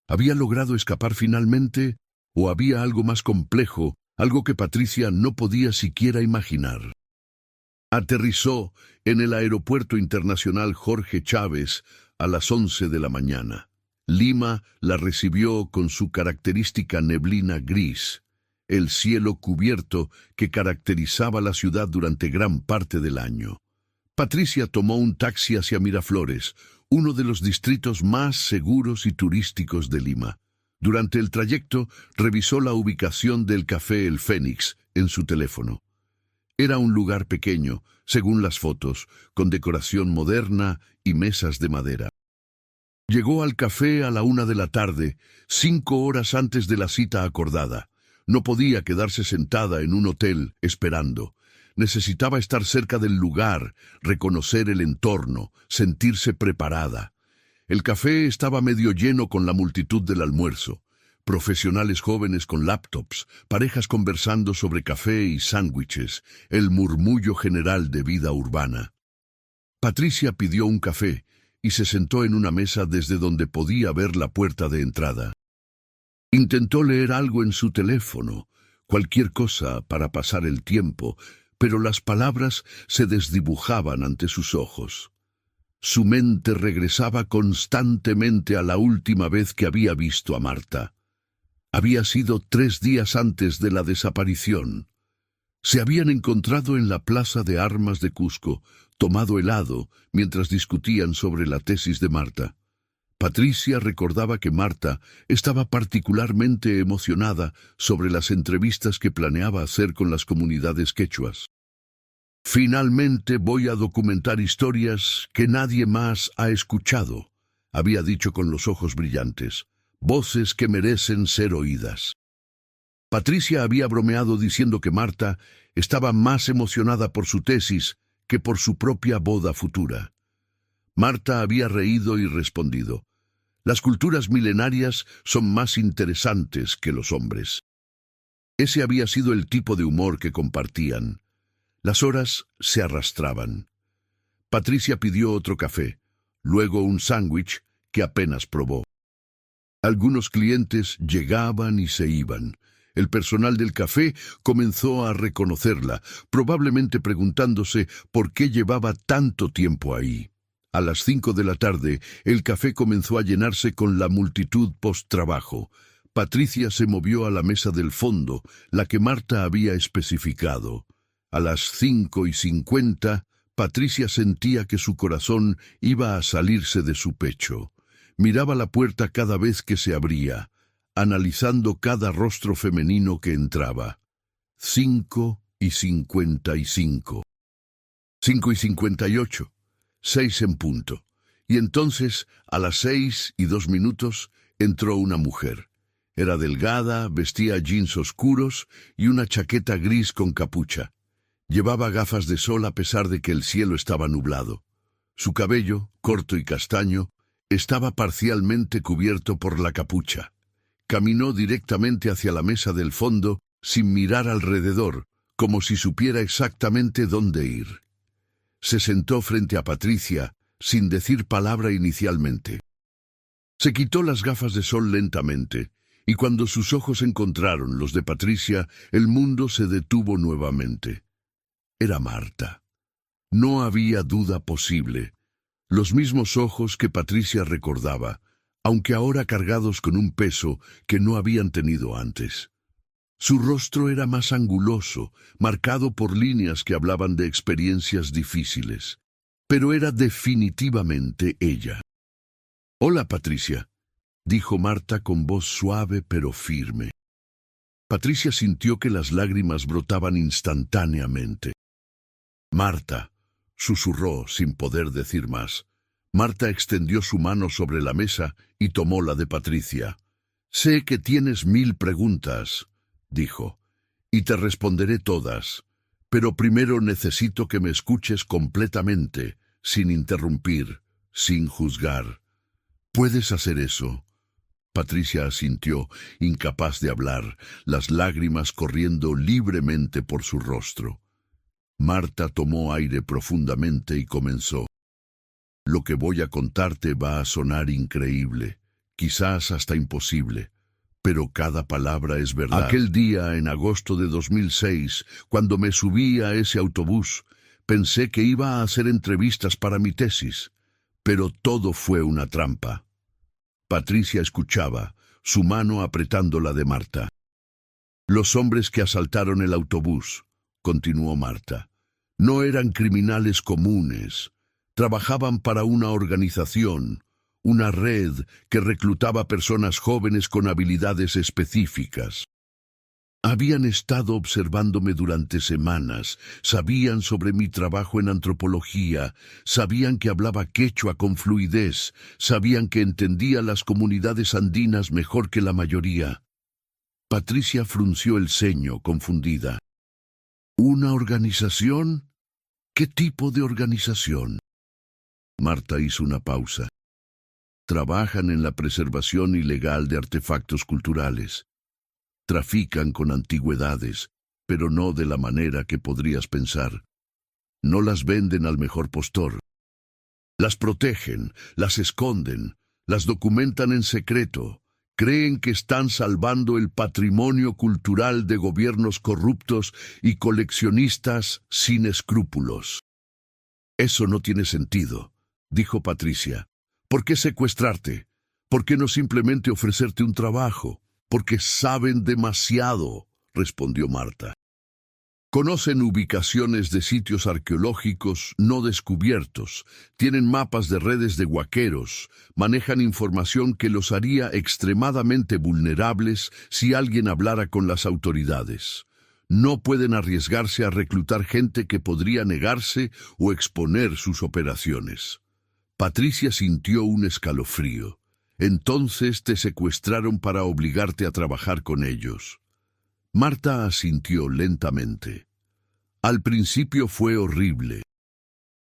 ¿Había logrado escapar finalmente? ¿O había algo más complejo, algo que Patricia no podía siquiera imaginar? Aterrizó en el Aeropuerto Internacional Jorge Chávez a las 11 de la mañana. Lima la recibió con su característica neblina gris, el cielo cubierto que caracterizaba la ciudad durante gran parte del año. Patricia tomó un taxi hacia Miraflores, uno de los distritos más seguros y turísticos de Lima. Durante el trayecto, revisó la ubicación del Café El Fénix en su teléfono. Era un lugar pequeño, según las fotos, con decoración moderna y mesas de madera. Llegó al café a la 1 de la tarde, 5 horas antes de la cita acordada. No podía quedarse sentada en un hotel esperando. Necesitaba estar cerca del lugar, reconocer el entorno, sentirse preparada. El café estaba medio lleno con la multitud del almuerzo. Profesionales jóvenes con laptops, parejas conversando sobre café y sándwiches, el murmullo general de vida urbana. Patricia pidió un café y se sentó en una mesa desde donde podía ver la puerta de entrada. Intentó leer algo en su teléfono, cualquier cosa para pasar el tiempo, pero las palabras se desdibujaban ante sus ojos. Su mente regresaba constantemente a la última vez que había visto a Marta. Había sido 3 días antes de la desaparición. Se habían encontrado en la plaza de armas de Cusco, tomado helado, mientras discutían sobre la tesis de Marta. Patricia recordaba que Marta estaba particularmente emocionada sobre las entrevistas que planeaba hacer con las comunidades quechuas. «Finalmente voy a documentar historias que nadie más ha escuchado», había dicho con los ojos brillantes. «Voces que merecen ser oídas». Patricia había bromeado diciendo que Marta estaba más emocionada por su tesis que por su propia boda futura. Marta había reído y respondido: «Las culturas milenarias son más interesantes que los hombres». Ese había sido el tipo de humor que compartían. Las horas se arrastraban. Patricia pidió otro café, luego un sándwich que apenas probó. Algunos clientes llegaban y se iban. El personal del café comenzó a reconocerla, probablemente preguntándose por qué llevaba tanto tiempo ahí. A las 5 de la tarde, el café comenzó a llenarse con la multitud post-trabajo. Patricia se movió a la mesa del fondo, la que Marta había especificado. A las 5:50, Patricia sentía que su corazón iba a salirse de su pecho. Miraba la puerta cada vez que se abría, analizando cada rostro femenino que entraba. 5:55. 5:58. 6 en punto. Y entonces, a las 6:02, entró una mujer. Era delgada, vestía jeans oscuros y una chaqueta gris con capucha. Llevaba gafas de sol a pesar de que el cielo estaba nublado. Su cabello, corto y castaño, estaba parcialmente cubierto por la capucha. Caminó directamente hacia la mesa del fondo, sin mirar alrededor, como si supiera exactamente dónde ir. Se sentó frente a Patricia, sin decir palabra inicialmente. Se quitó las gafas de sol lentamente, y cuando sus ojos encontraron los de Patricia, el mundo se detuvo nuevamente. Era Marta. No había duda posible. Los mismos ojos que Patricia recordaba, aunque ahora cargados con un peso que no habían tenido antes. Su rostro era más anguloso, marcado por líneas que hablaban de experiencias difíciles. Pero era definitivamente ella. «Hola, Patricia», dijo Marta con voz suave pero firme. Patricia sintió que las lágrimas brotaban instantáneamente. «Marta», susurró sin poder decir más. Marta extendió su mano sobre la mesa y tomó la de Patricia. «Sé que tienes 1000 preguntas», dijo, «y te responderé todas, pero primero necesito que me escuches completamente, sin interrumpir, sin juzgar. ¿Puedes hacer eso?» Patricia asintió, incapaz de hablar, las lágrimas corriendo libremente por su rostro. Marta tomó aire profundamente y comenzó. «Lo que voy a contarte va a sonar increíble, quizás hasta imposible, pero cada palabra es verdad. Aquel día, en agosto de 2006, cuando me subí a ese autobús, pensé que iba a hacer entrevistas para mi tesis, pero todo fue una trampa». Patricia escuchaba, su mano apretando la de Marta. «Los hombres que asaltaron el autobús», continuó Marta, «no eran criminales comunes. Trabajaban para una organización, una red que reclutaba personas jóvenes con habilidades específicas. Habían estado observándome durante semanas, sabían sobre mi trabajo en antropología, sabían que hablaba quechua con fluidez, sabían que entendía las comunidades andinas mejor que la mayoría». Patricia frunció el ceño, confundida. «¿Una organización? ¿Qué tipo de organización?». Marta hizo una pausa. «Trabajan en la preservación ilegal de artefactos culturales. Trafican con antigüedades, pero no de la manera que podrías pensar. No las venden al mejor postor. Las protegen, las esconden, las documentan en secreto, Creen que están salvando el patrimonio cultural de gobiernos corruptos y coleccionistas sin escrúpulos. Eso no tiene sentido, dijo Patricia. ¿Por qué secuestrarte? ¿Por qué no simplemente ofrecerte un trabajo? Porque saben demasiado, respondió Marta. Conocen ubicaciones de sitios arqueológicos no descubiertos, tienen mapas de redes de huaqueros, manejan información que los haría extremadamente vulnerables si alguien hablara con las autoridades. No pueden arriesgarse a reclutar gente que podría negarse o exponer sus operaciones. Patricia sintió un escalofrío. Entonces te secuestraron para obligarte a trabajar con ellos. Marta asintió lentamente. Al principio fue horrible.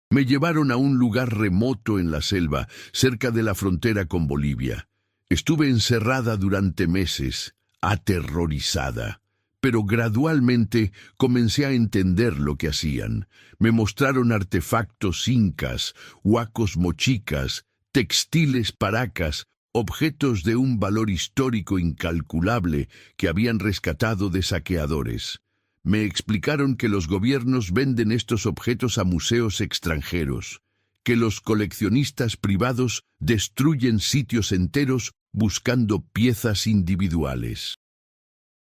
Me llevaron a un lugar remoto en la selva, cerca de la frontera con Bolivia. Estuve encerrada durante meses, aterrorizada. Pero gradualmente comencé a entender lo que hacían. Me mostraron artefactos incas, huacos mochicas, textiles paracas, objetos de un valor histórico incalculable que habían rescatado de saqueadores. Me explicaron que los gobiernos venden estos objetos a museos extranjeros, que los coleccionistas privados destruyen sitios enteros buscando piezas individuales.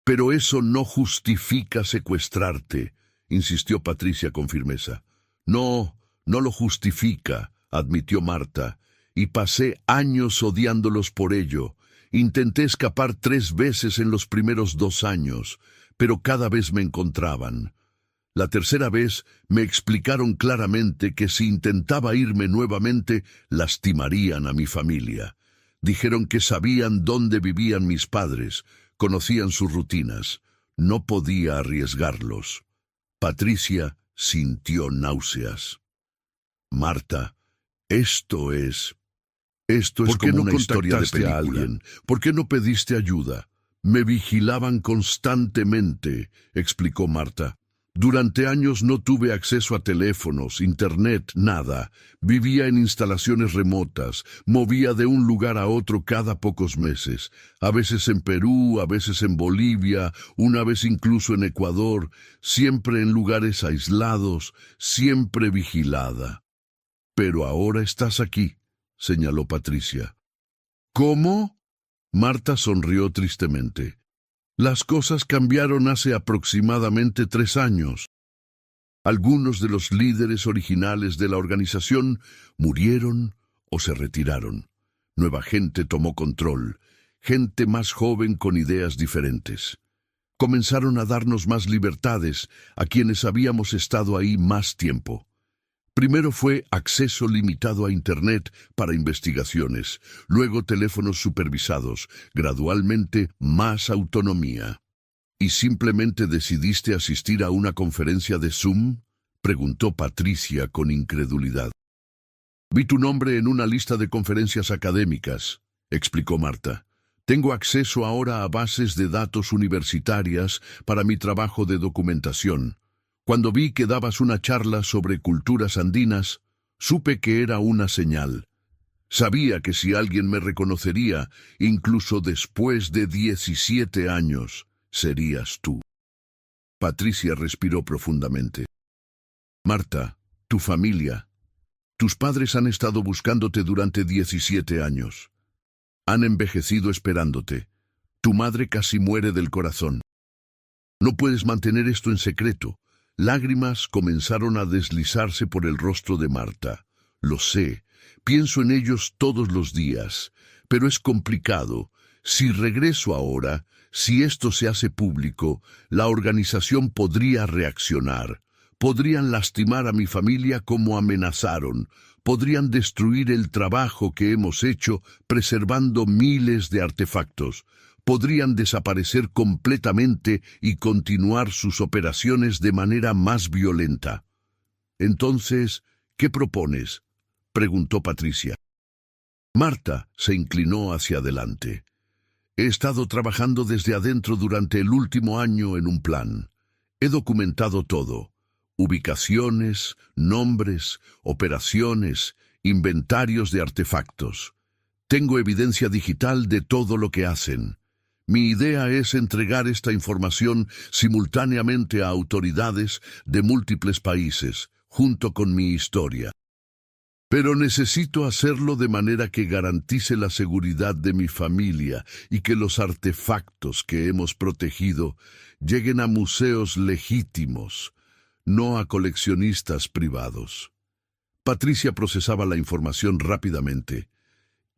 Pero eso no justifica secuestrarte, insistió Patricia con firmeza. No, no lo justifica, admitió Marta, y pasé años odiándolos por ello. Intenté escapar 3 veces en los primeros 2 años, pero cada vez me encontraban. La tercera vez me explicaron claramente que si intentaba irme nuevamente, lastimarían a mi familia. Dijeron que sabían dónde vivían mis padres, conocían sus rutinas. No podía arriesgarlos. Patricia sintió náuseas. Marta, esto es como una historia de película. ¿Por qué no pediste ayuda? Me vigilaban constantemente, explicó Marta. Durante años no tuve acceso a teléfonos, internet, nada. Vivía en instalaciones remotas, movía de un lugar a otro cada pocos meses. A veces en Perú, a veces en Bolivia, una vez incluso en Ecuador, siempre en lugares aislados, siempre vigilada. Pero ahora estás aquí, señaló Patricia. ¿Cómo? Marta sonrió tristemente. Las cosas cambiaron hace aproximadamente 3 años. Algunos de los líderes originales de la organización murieron o se retiraron. Nueva gente tomó control, gente más joven con ideas diferentes. Comenzaron a darnos más libertades a quienes habíamos estado ahí más tiempo. Primero fue acceso limitado a Internet para investigaciones, luego teléfonos supervisados, gradualmente más autonomía. ¿Y simplemente decidiste asistir a una conferencia de Zoom?, preguntó Patricia con incredulidad. Vi tu nombre en una lista de conferencias académicas, explicó Marta. Tengo acceso ahora a bases de datos universitarias para mi trabajo de documentación. Cuando vi que dabas una charla sobre culturas andinas, supe que era una señal. Sabía que si alguien me reconocería, incluso después de 17 años, serías tú. Patricia respiró profundamente. Marta, tu familia, tus padres han estado buscándote durante 17 años. Han envejecido esperándote. Tu madre casi muere del corazón. No puedes mantener esto en secreto. Lágrimas comenzaron a deslizarse por el rostro de Marta. Lo sé, pienso en ellos todos los días, pero es complicado. Si regreso ahora, si esto se hace público, la organización podría reaccionar. Podrían lastimar a mi familia como amenazaron. Podrían destruir el trabajo que hemos hecho preservando miles de artefactos. Podrían desaparecer completamente y continuar sus operaciones de manera más violenta. Entonces, ¿qué propones?, preguntó Patricia. Marta se inclinó hacia adelante. He estado trabajando desde adentro durante el último año en un plan. He documentado todo: ubicaciones, nombres, operaciones, inventarios de artefactos. Tengo evidencia digital de todo lo que hacen. Mi idea es entregar esta información simultáneamente a autoridades de múltiples países, junto con mi historia. Pero necesito hacerlo de manera que garantice la seguridad de mi familia y que los artefactos que hemos protegido lleguen a museos legítimos, no a coleccionistas privados. Patricia procesaba la información rápidamente.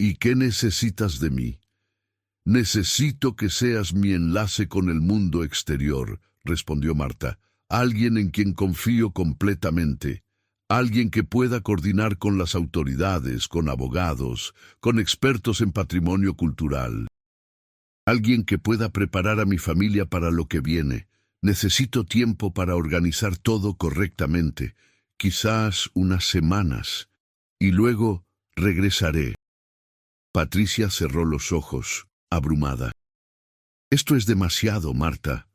¿Y qué necesitas de mí? Necesito que seas mi enlace con el mundo exterior, respondió Marta. Alguien en quien confío completamente. Alguien que pueda coordinar con las autoridades, con abogados, con expertos en patrimonio cultural. Alguien que pueda preparar a mi familia para lo que viene. Necesito tiempo para organizar todo correctamente, quizás unas semanas, y luego regresaré. Patricia cerró los ojos, abrumada. Esto es demasiado, Marta.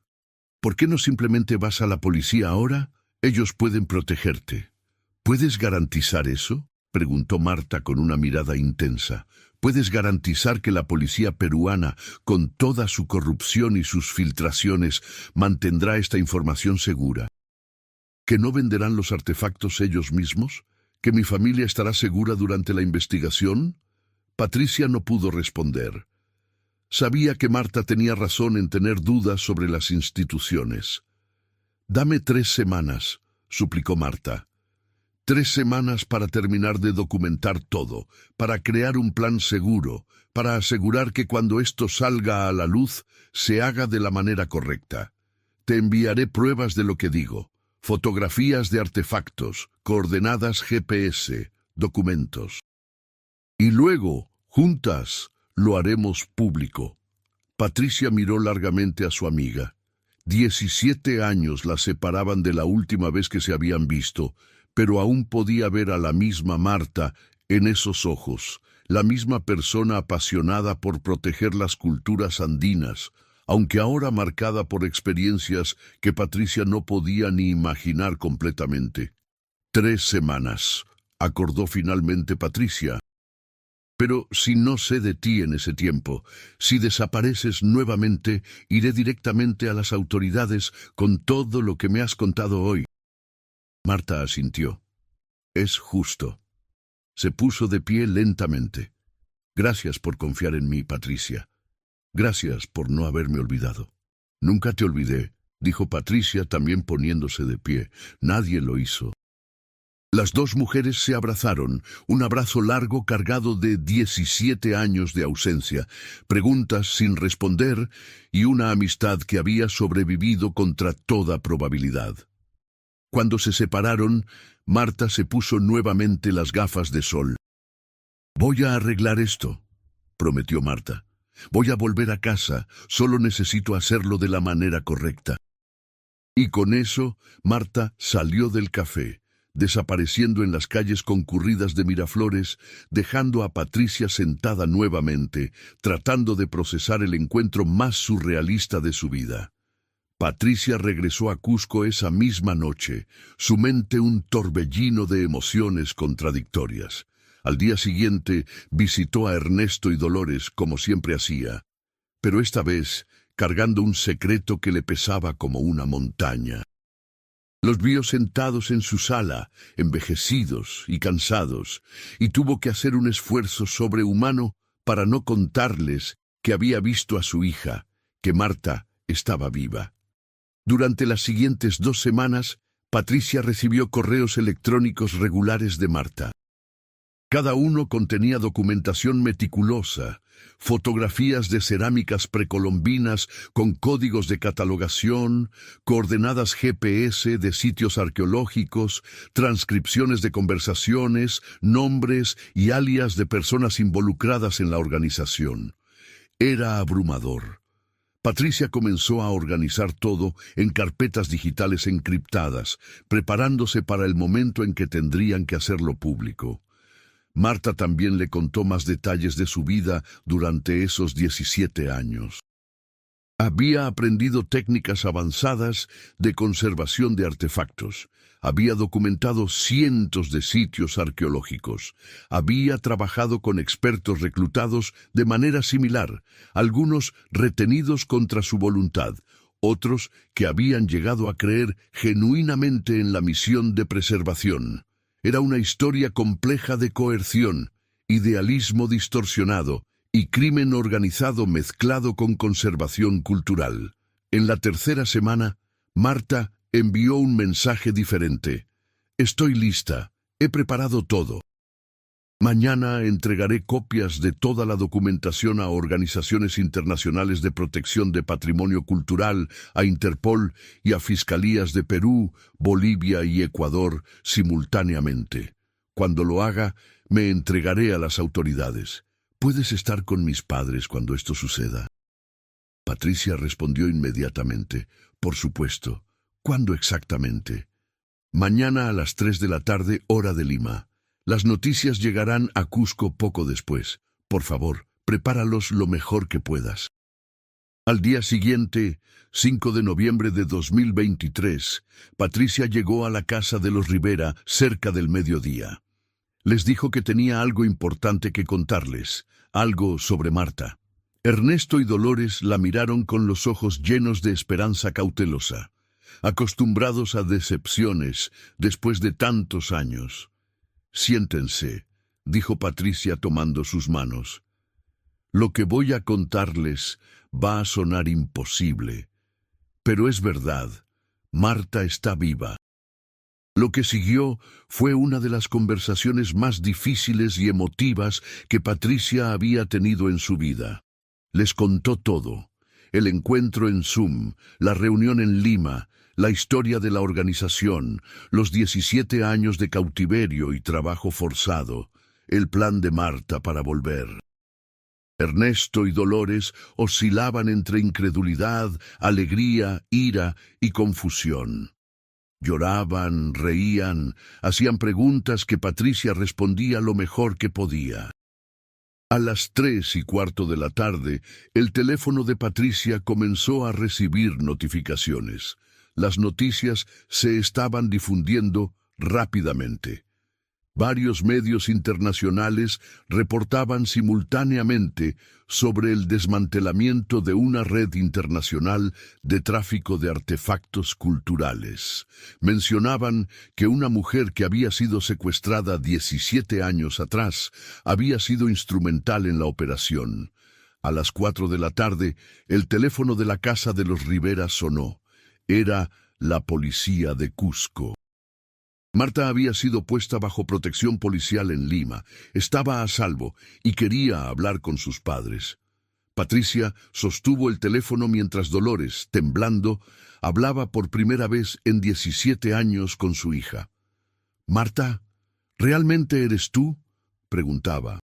¿Por qué no simplemente vas a la policía ahora? Ellos pueden protegerte. ¿Puedes garantizar eso?, preguntó Marta con una mirada intensa. ¿Puedes garantizar que la policía peruana, con toda su corrupción y sus filtraciones, mantendrá esta información segura? ¿Que no venderán los artefactos ellos mismos? ¿Que mi familia estará segura durante la investigación? Patricia no pudo responder. Sabía que Marta tenía razón en tener dudas sobre las instituciones. «Dame 3 semanas», suplicó Marta. 3 semanas para terminar de documentar todo, para crear un plan seguro, para asegurar que cuando esto salga a la luz, se haga de la manera correcta. Te enviaré pruebas de lo que digo, fotografías de artefactos, coordenadas GPS, documentos. Y luego, juntas, lo haremos público. Patricia miró largamente a su amiga. 17 años la separaban de la última vez que se habían visto, pero aún podía ver a la misma Marta en esos ojos, la misma persona apasionada por proteger las culturas andinas, aunque ahora marcada por experiencias que Patricia no podía ni imaginar completamente. 3 semanas, acordó finalmente Patricia. Pero si no sé de ti en ese tiempo, si desapareces nuevamente, iré directamente a las autoridades con todo lo que me has contado hoy. Marta asintió. Es justo. Se puso de pie lentamente. Gracias por confiar en mí, Patricia. Gracias por no haberme olvidado. Nunca te olvidé, dijo Patricia también poniéndose de pie. Nadie lo hizo. Las dos mujeres se abrazaron, un abrazo largo cargado de 17 años de ausencia, preguntas sin responder y una amistad que había sobrevivido contra toda probabilidad. Cuando se separaron, Marta se puso nuevamente las gafas de sol. «Voy a arreglar esto», prometió Marta. «Voy a volver a casa, solo necesito hacerlo de la manera correcta». Y con eso, Marta salió del café, desapareciendo en las calles concurridas de Miraflores, dejando a Patricia sentada nuevamente, tratando de procesar el encuentro más surrealista de su vida. Patricia regresó a Cusco esa misma noche, su mente un torbellino de emociones contradictorias. Al día siguiente visitó a Ernesto y Dolores como siempre hacía, pero esta vez cargando un secreto que le pesaba como una montaña. Los vio sentados en su sala, envejecidos y cansados, y tuvo que hacer un esfuerzo sobrehumano para no contarles que había visto a su hija, que Marta estaba viva. Durante las siguientes 2 semanas, Patricia recibió correos electrónicos regulares de Marta. Cada uno contenía documentación meticulosa, fotografías de cerámicas precolombinas con códigos de catalogación, coordenadas GPS de sitios arqueológicos, transcripciones de conversaciones, nombres y alias de personas involucradas en la organización. Era abrumador. Patricia comenzó a organizar todo en carpetas digitales encriptadas, preparándose para el momento en que tendrían que hacerlo público. Marta también le contó más detalles de su vida durante esos 17 años. Había aprendido técnicas avanzadas de conservación de artefactos. Había documentado cientos de sitios arqueológicos. Había trabajado con expertos reclutados de manera similar, algunos retenidos contra su voluntad, otros que habían llegado a creer genuinamente en la misión de preservación. Era una historia compleja de coerción, idealismo distorsionado y crimen organizado mezclado con conservación cultural. En la tercera semana, Marta envió un mensaje diferente. Estoy lista, he preparado todo. Mañana entregaré copias de toda la documentación a organizaciones internacionales de protección de patrimonio cultural, a Interpol y a fiscalías de Perú, Bolivia y Ecuador simultáneamente. Cuando lo haga, me entregaré a las autoridades. ¿Puedes estar con mis padres cuando esto suceda? Patricia respondió inmediatamente. Por supuesto. ¿Cuándo exactamente? Mañana a las 3 de la tarde, hora de Lima. Las noticias llegarán a Cusco poco después. Por favor, prepáralos lo mejor que puedas. Al día siguiente, 5 de noviembre de 2023, Patricia llegó a la casa de los Rivera cerca del mediodía. Les dijo que tenía algo importante que contarles, algo sobre Marta. Ernesto y Dolores la miraron con los ojos llenos de esperanza cautelosa, acostumbrados a decepciones después de tantos años. Siéntense, dijo Patricia tomando sus manos. Lo que voy a contarles va a sonar imposible, pero es verdad, Marta está viva. Lo que siguió fue una de las conversaciones más difíciles y emotivas que Patricia había tenido en su vida. Les contó todo: el encuentro en Zoom, la reunión en Lima, la historia de la organización, los 17 años de cautiverio y trabajo forzado, el plan de Marta para volver. Ernesto y Dolores oscilaban entre incredulidad, alegría, ira y confusión. Lloraban, reían, hacían preguntas que Patricia respondía lo mejor que podía. A las 3:15 de la tarde, el teléfono de Patricia comenzó a recibir notificaciones. Las noticias se estaban difundiendo rápidamente. Varios medios internacionales reportaban simultáneamente sobre el desmantelamiento de una red internacional de tráfico de artefactos culturales. Mencionaban que una mujer que había sido secuestrada 17 años atrás había sido instrumental en la operación. A las 4 de la tarde, el teléfono de la casa de los Rivera sonó. Era la policía de Cusco. Marta había sido puesta bajo protección policial en Lima, estaba a salvo y quería hablar con sus padres. Patricia sostuvo el teléfono mientras Dolores, temblando, hablaba por primera vez en 17 años con su hija. «Marta, ¿realmente eres tú?», preguntaba.